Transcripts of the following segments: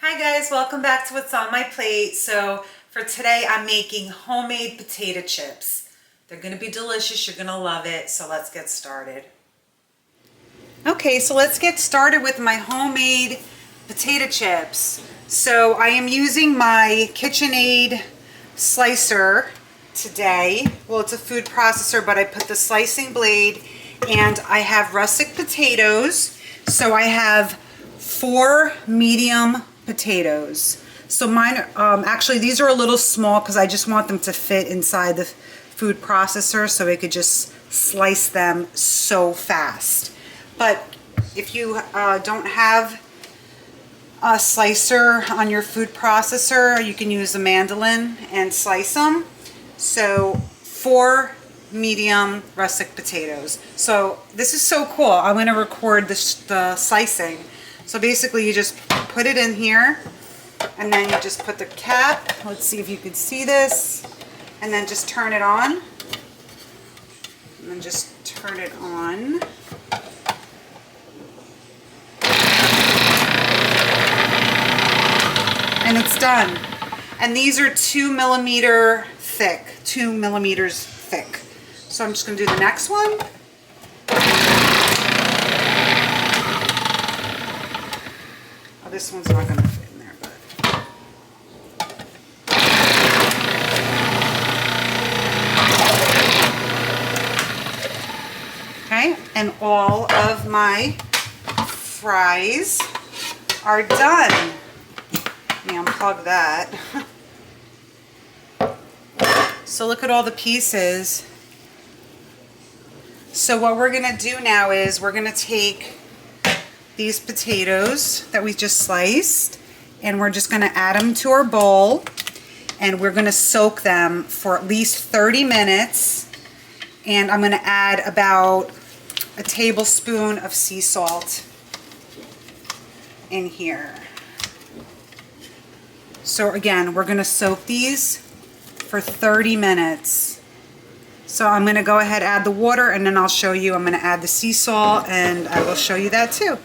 Hi guys, welcome back to What's on My Plate. So for today I'm making homemade potato chips. They're going to be delicious, you're going to love it, so let's get started. Okay, so let's get started with my homemade potato chips. So I am using my KitchenAid slicer today. Well, it's a food processor, but I put the slicing blade, and I have russet potatoes. So I have 4 medium potatoes. So mine, actually these are a little small because I just want them to fit inside the food processor so it could just slice them so fast. But if you don't have a slicer on your food processor, you can use a mandolin and slice them. So 4 medium russet potatoes. So this is so cool. I'm going to record the slicing. So basically you just put it in here, and then you just put the cap. Let's see if you can see this. And then just turn it on. And then just turn it on. And it's done. And these are 2 millimeters thick. So I'm just going to do the next one. Oh, this one's not going to fit in there, but. Okay, and all of my fries are done. Let me unplug that. So look at all the pieces. So what we're going to do now is we're going to take these potatoes that we just sliced, and we're just going to add them to our bowl, and we're going to soak them for at least 30 minutes. And I'm going to add about a tablespoon of sea salt in here. So again, we're going to soak these for 30 minutes. So I'm going to go ahead, add the water, and then I'll show you. I'm going to add the sea salt, and I will show you that too.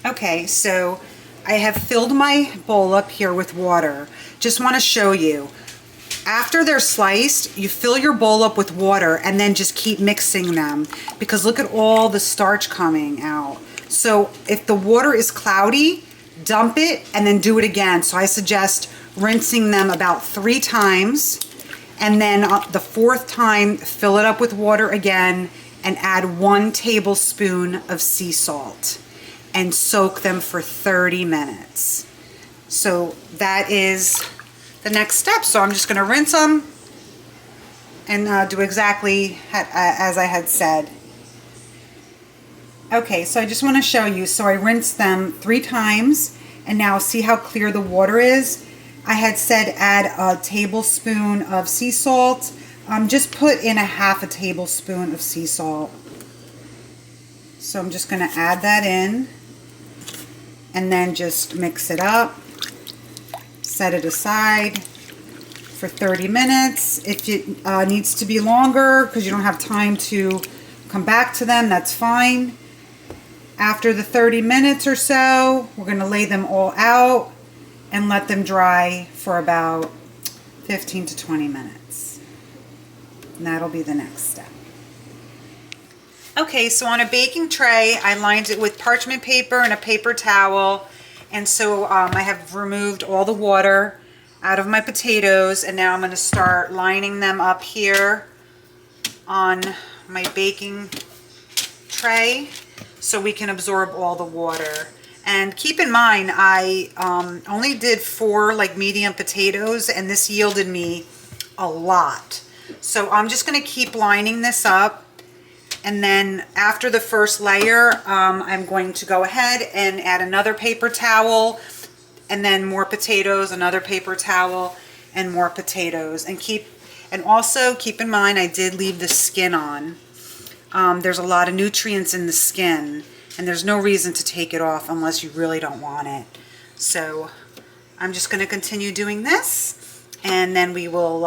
Okay, so I have filled my bowl up here with water. Just want to show you. After they're sliced, you fill your bowl up with water and then just keep mixing them, because look at all the starch coming out. So if the water is cloudy, dump it and then do it again. So I suggest rinsing them about 3 times, and then the 4th time fill it up with water again and add 1 tablespoon of sea salt and soak them for 30 minutes. So that is the next step. So I'm just going to rinse them and do exactly as I had said. Okay, so I just want to show you. So I rinsed them 3 times, and now see how clear the water is. I had said add a tablespoon of sea salt. Just put in a half a tablespoon of sea salt. So I'm just going to add that in, and then just mix it up. Set it aside for 30 minutes. If it needs to be longer because you don't have time to come back to them, that's fine. After the 30 minutes or so, we're going to lay them all out and let them dry for about 15 to 20 minutes. And that'll be the next step. Okay, so on a baking tray, I lined it with parchment paper and a paper towel. And so I have removed all the water out of my potatoes, and now I'm going to start lining them up here on my baking tray so we can absorb all the water. And keep in mind, I only did 4 like medium potatoes, and this yielded me a lot. So I'm just going to keep lining this up. And then after the first layer, I'm going to go ahead and add another paper towel, and then more potatoes, another paper towel, and more potatoes. And also keep in mind, I did leave the skin on. There's a lot of nutrients in the skin, and there's no reason to take it off unless you really don't want it. So I'm just going to continue doing this, and then we will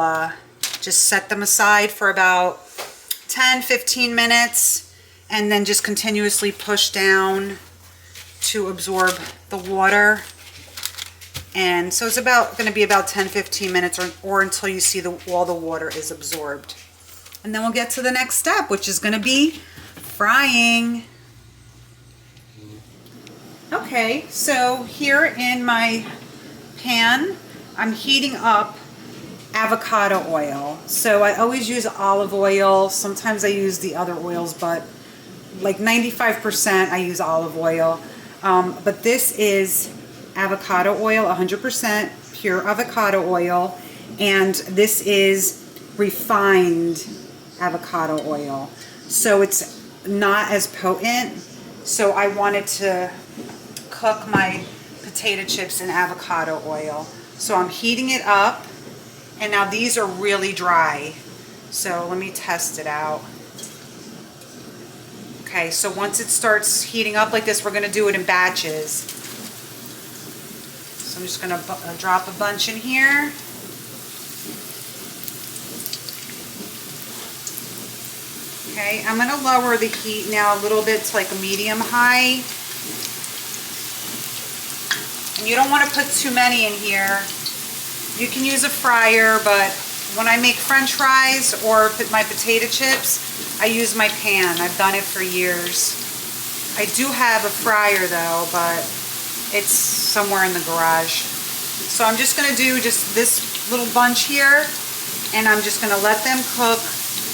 just set them aside for about 10-15 minutes, and then just continuously push down to absorb the water. And so it's going to be about 10-15 minutes or until you see all the water is absorbed. And then we'll get to the next step, which is going to be frying. Okay, so here in my pan, I'm heating up avocado oil. So I always use olive oil. Sometimes I use the other oils, but like 95% I use olive oil. But this is avocado oil, 100% pure avocado oil, and this is refined avocado oil. So it's not as potent. So I wanted to cook my potato chips in avocado oil. So I'm heating it up, and now these are really dry. So let me test it out. Okay, so once it starts heating up like this, we're going to do it in batches. So I'm just going to drop a bunch in here. Okay, I'm going to lower the heat now a little bit to like a medium-high. And you don't want to put too many in here. You can use a fryer, but when I make French fries or my potato chips, I use my pan. I've done it for years. I do have a fryer though, but it's somewhere in the garage. So I'm just going to do just this little bunch here, and I'm just going to let them cook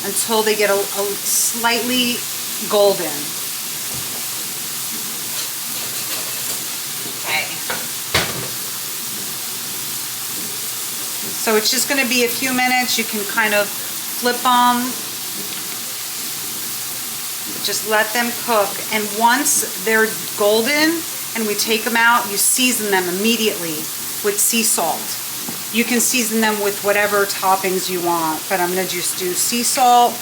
until they get a slightly golden. Okay. So it's just going to be a few minutes. You can kind of flip them. Just let them cook. And once they're golden and we take them out, you season them immediately with sea salt. You can season them with whatever toppings you want, but I'm going to just do sea salt.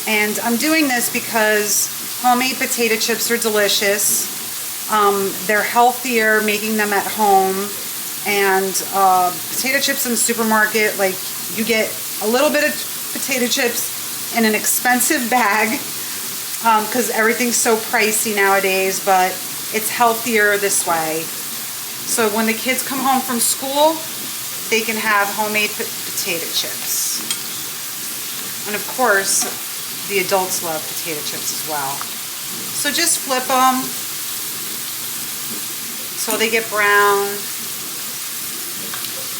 And I'm doing this because homemade potato chips are delicious. They're healthier making them at home. And potato chips in the supermarket, like you get a little bit of potato chips in an expensive bag because everything's so pricey nowadays, but it's healthier this way. So when the kids come home from school, they can have homemade potato chips. And of course, the adults love potato chips as well. So just flip them so they get brown.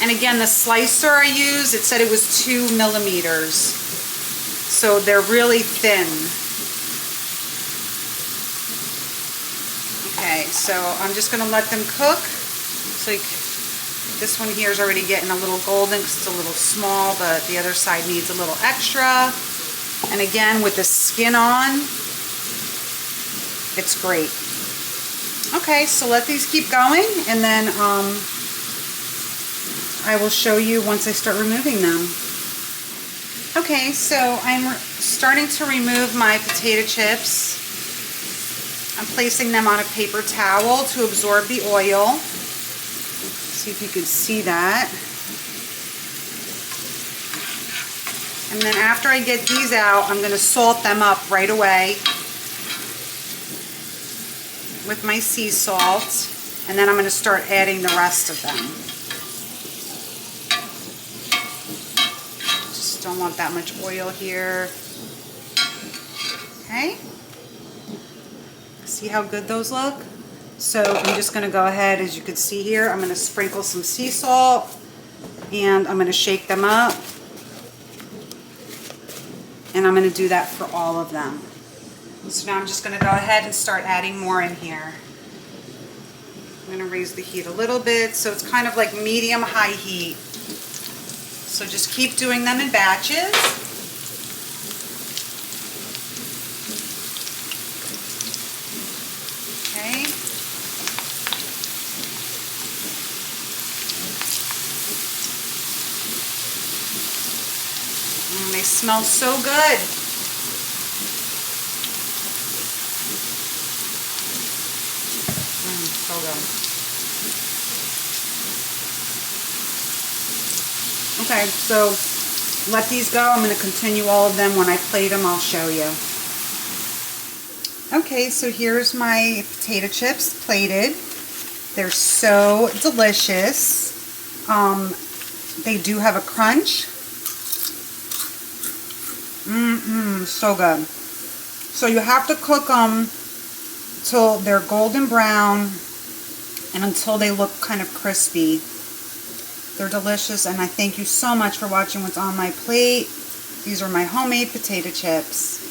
And again, the slicer I used, it said it was 2 millimeters. So they're really thin. Okay, so I'm just going to let them cook. So this one here is already getting a little golden because it's a little small, but the other side needs a little extra. And again, with the skin on, it's great. Okay, so let these keep going, and then I will show you once I start removing them. Okay, so I'm starting to remove my potato chips. I'm placing them on a paper towel to absorb the oil. See if you can see that. And then after I get these out, I'm going to salt them up right away with my sea salt. And then I'm going to start adding the rest of them. Just don't want that much oil here. Okay. See how good those look? So I'm just going to go ahead, as you can see here, I'm going to sprinkle some sea salt and I'm going to shake them up. And I'm going to do that for all of them. So now I'm just going to go ahead and start adding more in here. I'm going to raise the heat a little bit so it's kind of like medium-high heat. So just keep doing them in batches. Okay. They smell so good. So good. Okay, so let these go. I'm going to continue all of them. When I plate them, I'll show you. Okay, so here's my potato chips plated. They're so delicious. They do have a crunch. So good. So you have to cook them till they're golden brown and until they look kind of crispy. They're delicious, and I thank you so much for watching what's on my plate. These are my homemade potato chips.